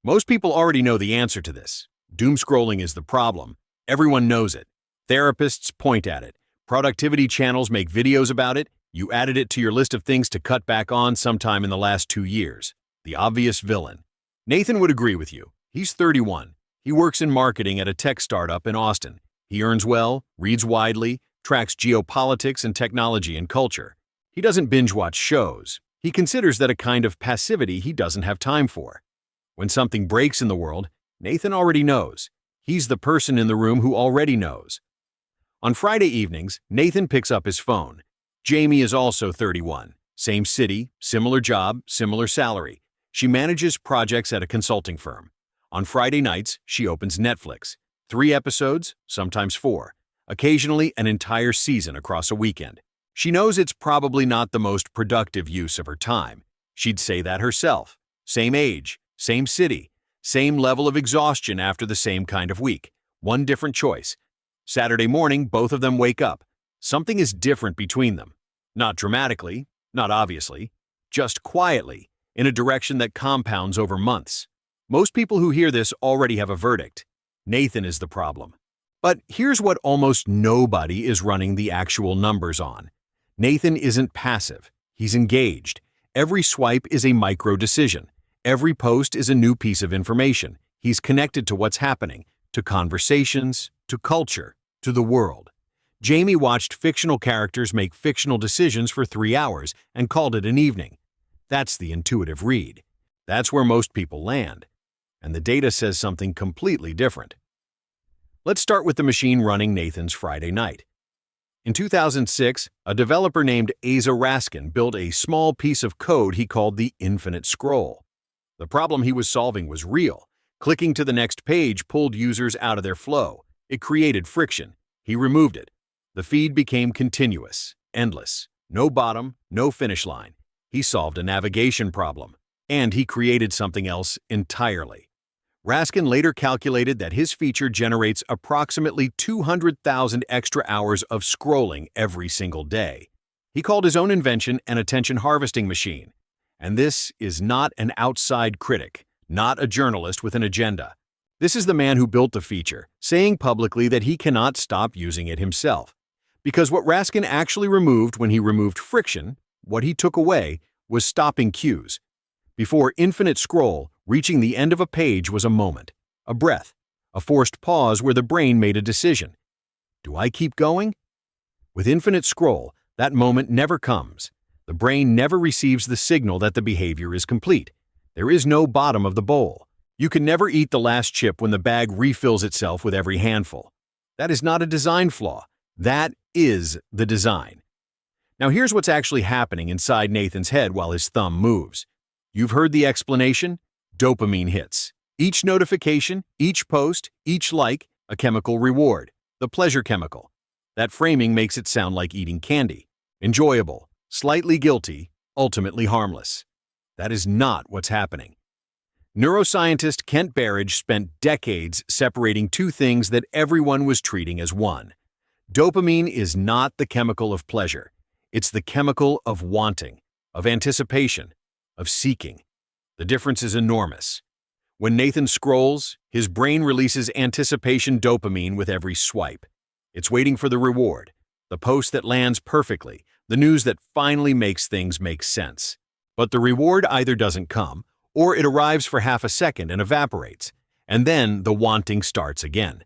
Most people already know the answer to this. Doomscrolling is the problem. Everyone knows it. Therapists point at it. Productivity channels make videos about it. You added it to your list of things to cut back on sometime in the last 2 years. The obvious villain. Nathan would agree with you. He's 31. He works in marketing at a tech startup in Austin. He earns well, reads widely, tracks geopolitics and technology and culture. He doesn't binge-watch shows. He considers that a kind of passivity he doesn't have time for. When something breaks in the world, Nathan already knows. He's the person in the room who already knows. On Friday evenings, Nathan picks up his phone. Jamie is also 31. Same city, similar job, similar salary. She manages projects at a consulting firm. On Friday nights, she opens Netflix. 3 episodes, sometimes 4. Occasionally an entire season across a weekend. She knows it's probably not the most productive use of her time. She'd say that herself. Same age, same city, same level of exhaustion after the same kind of week. One different choice. Saturday morning, both of them wake up. Something is different between them. Not dramatically, not obviously, just quietly, in a direction that compounds over months. Most people who hear this already have a verdict. Nathan is the problem. But here's what almost nobody is running the actual numbers on. Nathan isn't passive. He's engaged. Every swipe is a micro-decision. Every post is a new piece of information. He's connected to what's happening, to conversations, to culture, to the world. Jamie watched fictional characters make fictional decisions for 3 hours and called it an evening. That's the intuitive read. That's where most people land. And the data says something completely different. Let's start with the machine running Nathan's Friday night. In 2006, a developer named Asa Raskin built a small piece of code he called the infinite scroll. The problem he was solving was real. Clicking to the next page pulled users out of their flow. It created friction. He removed it. The feed became continuous, endless. No bottom, no finish line. He solved a navigation problem. And he created something else entirely. Raskin later calculated that his feature generates approximately 200,000 extra hours of scrolling every single day. He called his own invention an attention harvesting machine. And this is not an outside critic, not a journalist with an agenda. This is the man who built the feature, saying publicly that he cannot stop using it himself. Because what Raskin actually removed when he removed friction, what he took away, was stopping cues. Before infinite scroll, reaching the end of a page was a moment, a breath, a forced pause where the brain made a decision. Do I keep going? With infinite scroll, that moment never comes. The brain never receives the signal that the behavior is complete. There is no bottom of the bowl. You can never eat the last chip when the bag refills itself with every handful. That is not a design flaw. That is the design. Now here's what's actually happening inside Nathan's head while his thumb moves. You've heard the explanation? Dopamine hits. Each notification, each post, each like, a chemical reward. The pleasure chemical. That framing makes it sound like eating candy. Enjoyable, slightly guilty, ultimately harmless. That is not what's happening. Neuroscientist Kent Berridge spent decades separating two things that everyone was treating as one. Dopamine is not the chemical of pleasure. It's the chemical of wanting, of anticipation, of seeking. The difference is enormous. When Nathan scrolls, his brain releases anticipation dopamine with every swipe. It's waiting for the reward, the post that lands perfectly, the news that finally makes things make sense. But the reward either doesn't come, or it arrives for half a second and evaporates, and then the wanting starts again.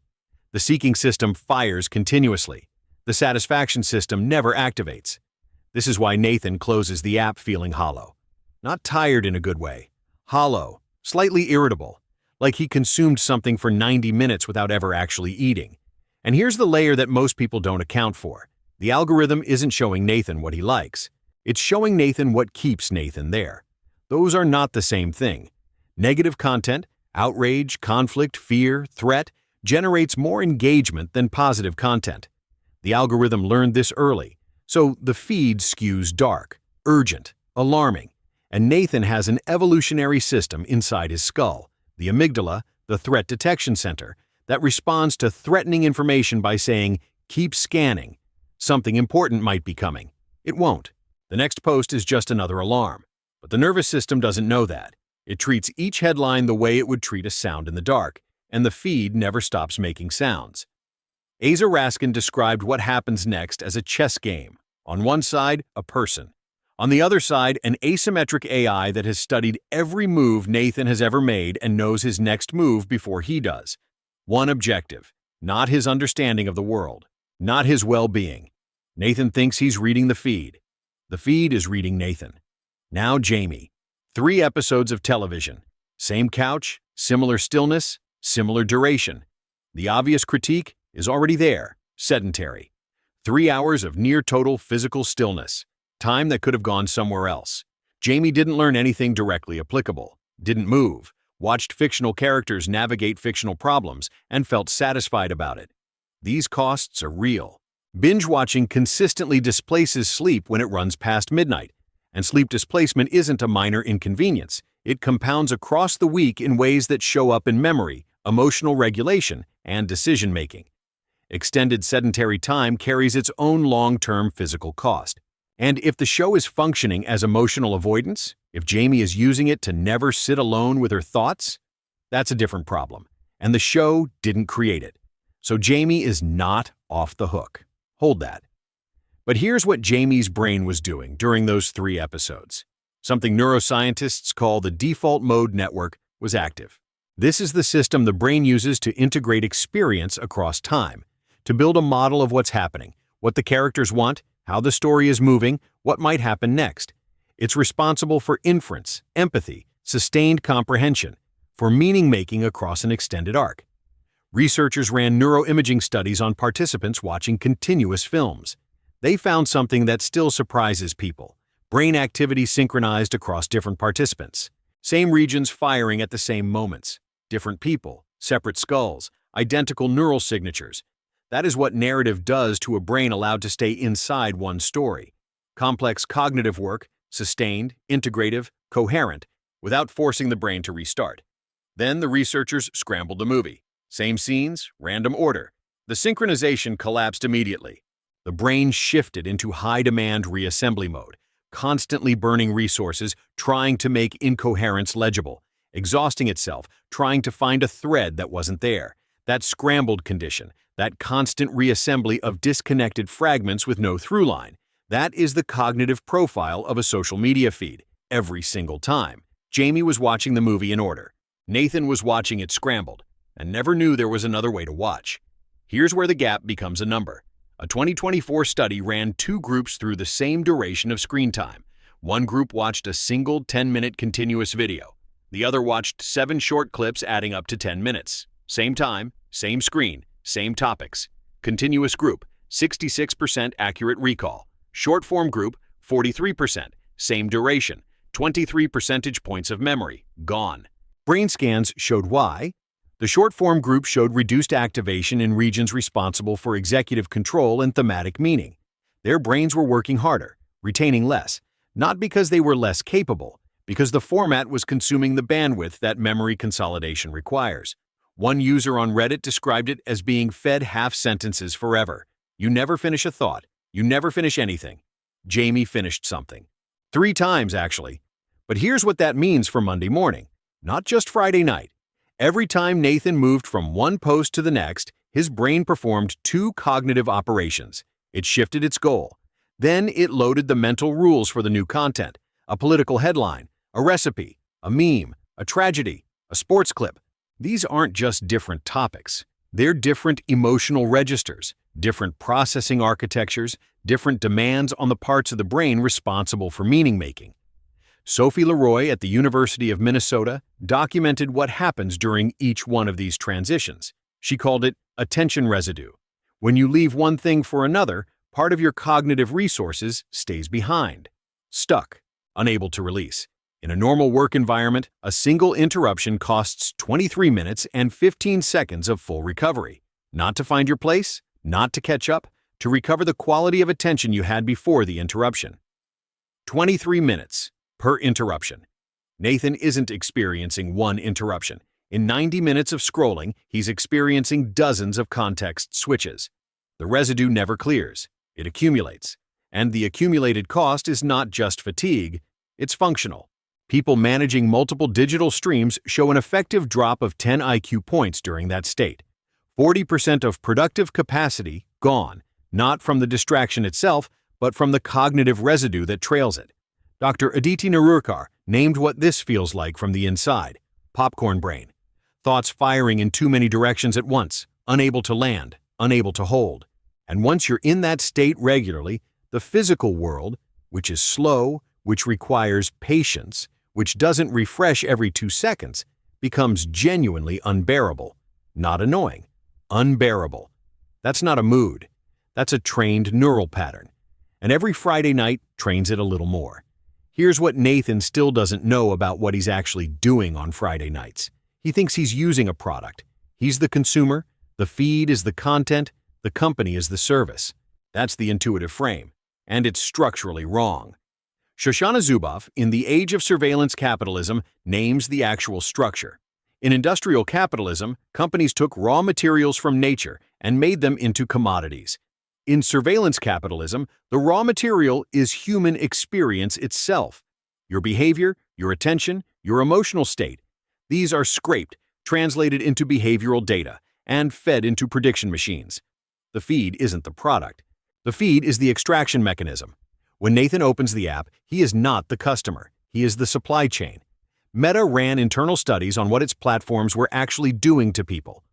The seeking system fires continuously. The satisfaction system never activates. This is why Nathan closes the app feeling hollow. Not tired in a good way. Hollow, slightly irritable, like he consumed something for 90 minutes without ever actually eating. And here's the layer that most people don't account for. The algorithm isn't showing Nathan what he likes. It's showing Nathan what keeps Nathan there. Those are not the same thing. Negative content, outrage, conflict, fear, threat, generates more engagement than positive content. The algorithm learned this early, so the feed skews dark, urgent, alarming. And Nathan has an evolutionary system inside his skull, the amygdala, the threat detection center, that responds to threatening information by saying, keep scanning. Something important might be coming. It won't. The next post is just another alarm. But the nervous system doesn't know that. It treats each headline the way it would treat a sound in the dark, and the feed never stops making sounds. Asa Raskin described what happens next as a chess game. On one side, a person. On the other side, an asymmetric AI that has studied every move Nathan has ever made and knows his next move before he does. One objective, not his understanding of the world, not his well-being. Nathan thinks he's reading the feed. The feed is reading Nathan. Now Jamie. 3 episodes of television. Same couch, similar stillness, similar duration. The obvious critique is already there, sedentary. 3 hours of near-total physical stillness. Time that could have gone somewhere else. Jamie didn't learn anything directly applicable, didn't move, watched fictional characters navigate fictional problems, and felt satisfied about it. These costs are real. Binge-watching consistently displaces sleep when it runs past midnight, and sleep displacement isn't a minor inconvenience. It compounds across the week in ways that show up in memory, emotional regulation, and decision-making. Extended sedentary time carries its own long-term physical cost. And if the show is functioning as emotional avoidance, if Jamie is using it to never sit alone with her thoughts, that's a different problem. And the show didn't create it. So Jamie is not off the hook. Hold that. But here's what Jamie's brain was doing during those 3 episodes. Something neuroscientists call the default mode network was active. This is the system the brain uses to integrate experience across time, to build a model of what's happening, what the characters want, how the story is moving, what might happen next. It's responsible for inference, empathy, sustained comprehension, for meaning-making across an extended arc. Researchers ran neuroimaging studies on participants watching continuous films. They found something that still surprises people: brain activity synchronized across different participants. Same regions firing at the same moments. Different people, separate skulls, identical neural signatures. That is what narrative does to a brain allowed to stay inside one story. Complex cognitive work, sustained, integrative, coherent, without forcing the brain to restart. Then the researchers scrambled the movie. Same scenes, random order. The synchronization collapsed immediately. The brain shifted into high-demand reassembly mode, constantly burning resources, trying to make incoherence legible, exhausting itself, trying to find a thread that wasn't there. That scrambled condition, that constant reassembly of disconnected fragments with no through line, that is the cognitive profile of a social media feed, every single time. Jamie was watching the movie in order. Nathan was watching it scrambled, and never knew there was another way to watch. Here's where the gap becomes a number. A 2024 study ran 2 groups through the same duration of screen time. One group watched a single 10-minute continuous video. The other watched 7 short clips adding up to 10 minutes. Same time, same screen, same topics. Continuous group, 66% accurate recall. Short-form group, 43%. Same duration, 23 percentage points of memory, gone. Brain scans showed why. The short-form group showed reduced activation in regions responsible for executive control and thematic meaning. Their brains were working harder, retaining less, not because they were less capable, because the format was consuming the bandwidth that memory consolidation requires. One user on Reddit described it as being fed half-sentences forever. You never finish a thought. You never finish anything. Jamie finished something. 3 times, actually. But here's what that means for Monday morning, not just Friday night. Every time Nathan moved from one post to the next, his brain performed 2 cognitive operations. It shifted its goal. Then it loaded the mental rules for the new content: a political headline, a recipe, a meme, a tragedy, a sports clip. These aren't just different topics. They're different emotional registers, different processing architectures, different demands on the parts of the brain responsible for meaning-making. Sophie Leroy at the University of Minnesota documented what happens during each one of these transitions. She called it attention residue. When you leave one thing for another, part of your cognitive resources stays behind, stuck, unable to release. In a normal work environment, a single interruption costs 23 minutes and 15 seconds of full recovery. Not to find your place, not to catch up, to recover the quality of attention you had before the interruption. 23 minutes per interruption. Nathan isn't experiencing one interruption. In 90 minutes of scrolling, he's experiencing dozens of context switches. The residue never clears. It accumulates. And the accumulated cost is not just fatigue, it's functional. People managing multiple digital streams show an effective drop of 10 IQ points during that state. 40% of productive capacity gone, not from the distraction itself, but from the cognitive residue that trails it. Dr. Aditi Nerurkar named what this feels like from the inside: popcorn brain. Thoughts firing in too many directions at once, unable to land, unable to hold. And once you're in that state regularly, the physical world, which is slow, which requires patience, which doesn't refresh every 2 seconds, becomes genuinely unbearable. Not annoying. Unbearable. That's not a mood. That's a trained neural pattern. And every Friday night trains it a little more. Here's what Nathan still doesn't know about what he's actually doing on Friday nights. He thinks he's using a product. He's the consumer, the feed is the content, the company is the service. That's the intuitive frame, and it's structurally wrong. Shoshana Zuboff, in The Age of Surveillance Capitalism, names the actual structure. In industrial capitalism, companies took raw materials from nature and made them into commodities. In surveillance capitalism, the raw material is human experience itself. Your behavior, your attention, your emotional state. These are scraped, translated into behavioral data, and fed into prediction machines. The feed isn't the product. The feed is the extraction mechanism. When Nathan opens the app, he is not the customer. He is the supply chain. Meta ran internal studies on what its platforms were actually doing to people.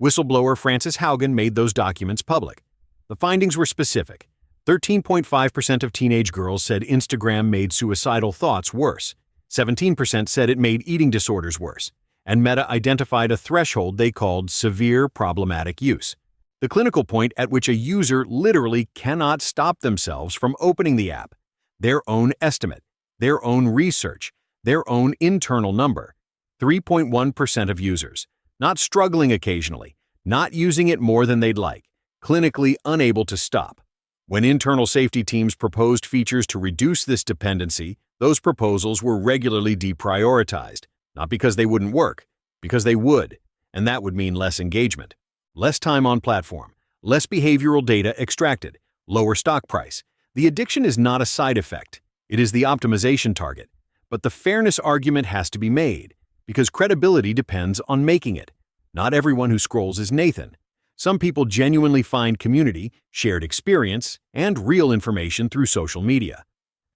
Whistleblower Frances Haugen made those documents public. The findings were specific. 13.5% of teenage girls said Instagram made suicidal thoughts worse. 17% said it made eating disorders worse. And Meta identified a threshold they called severe problematic use. The clinical point at which a user literally cannot stop themselves from opening the app. Their own estimate, their own research, their own internal number. 3.1% of users, not struggling occasionally, not using it more than they'd like, clinically unable to stop. When internal safety teams proposed features to reduce this dependency, those proposals were regularly deprioritized, not because they wouldn't work, because they would, and that would mean less engagement. Less time on platform, less behavioral data extracted, lower stock price. The addiction is not a side effect. It is the optimization target. But the fairness argument has to be made, because credibility depends on making it. Not everyone who scrolls is Nathan. Some people genuinely find community, shared experience, and real information through social media.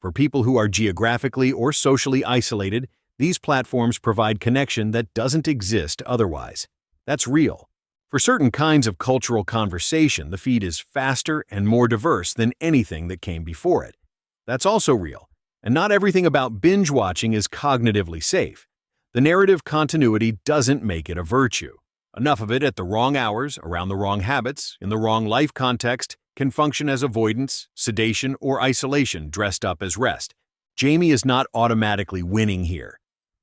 For people who are geographically or socially isolated, these platforms provide connection that doesn't exist otherwise. That's real. For certain kinds of cultural conversation, the feed is faster and more diverse than anything that came before it. That's also real. And not everything about binge watching is cognitively safe. The narrative continuity doesn't make it a virtue. Enough of it at the wrong hours, around the wrong habits, in the wrong life context, can function as avoidance, sedation, or isolation dressed up as rest. Jamie is not automatically winning here.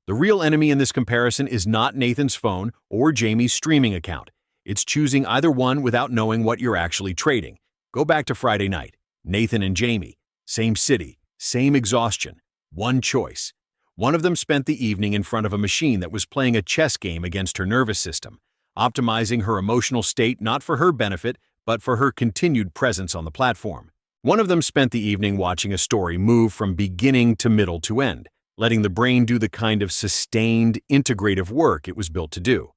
The real enemy in this comparison is not Nathan's phone or Jamie's streaming account. It's choosing either one without knowing what you're actually trading. Go back to Friday night. Nathan and Jamie. Same city, same exhaustion. One choice. One of them spent the evening in front of a machine that was playing a chess game against her nervous system, optimizing her emotional state not for her benefit, but for her continued presence on the platform. One of them spent the evening watching a story move from beginning to middle to end, letting the brain do the kind of sustained, integrative work it was built to do.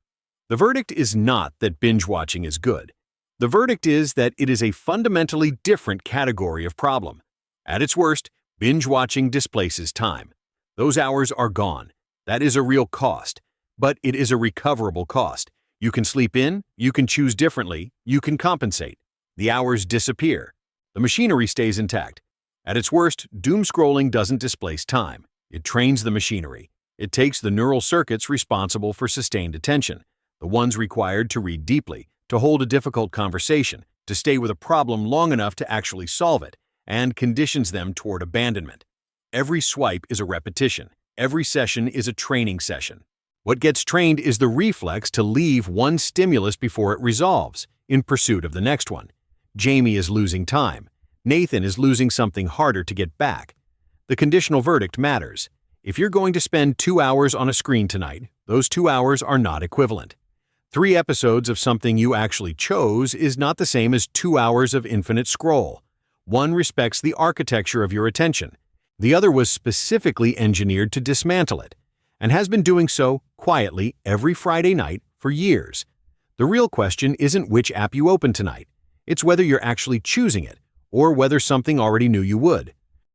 The verdict is not that binge watching is good. The verdict is that it is a fundamentally different category of problem. At its worst, binge watching displaces time. Those hours are gone. That is a real cost, but it is a recoverable cost. You can sleep in, you can choose differently, you can compensate. The hours disappear. The machinery stays intact. At its worst, doom scrolling doesn't displace time. It trains the machinery. It takes the neural circuits responsible for sustained attention, the ones required to read deeply, to hold a difficult conversation, to stay with a problem long enough to actually solve it, and conditions them toward abandonment. Every swipe is a repetition. Every session is a training session. What gets trained is the reflex to leave one stimulus before it resolves, in pursuit of the next one. Jamie is losing time. Nathan is losing something harder to get back. The conditional verdict matters. If you're going to spend 2 hours on a screen tonight, those 2 hours are not equivalent. 3 episodes of something you actually chose is not the same as 2 hours of infinite scroll. One respects the architecture of your attention. The other was specifically engineered to dismantle it, and has been doing so quietly every Friday night for years. The real question isn't which app you open tonight. It's whether you're actually choosing it, or whether something already knew you would.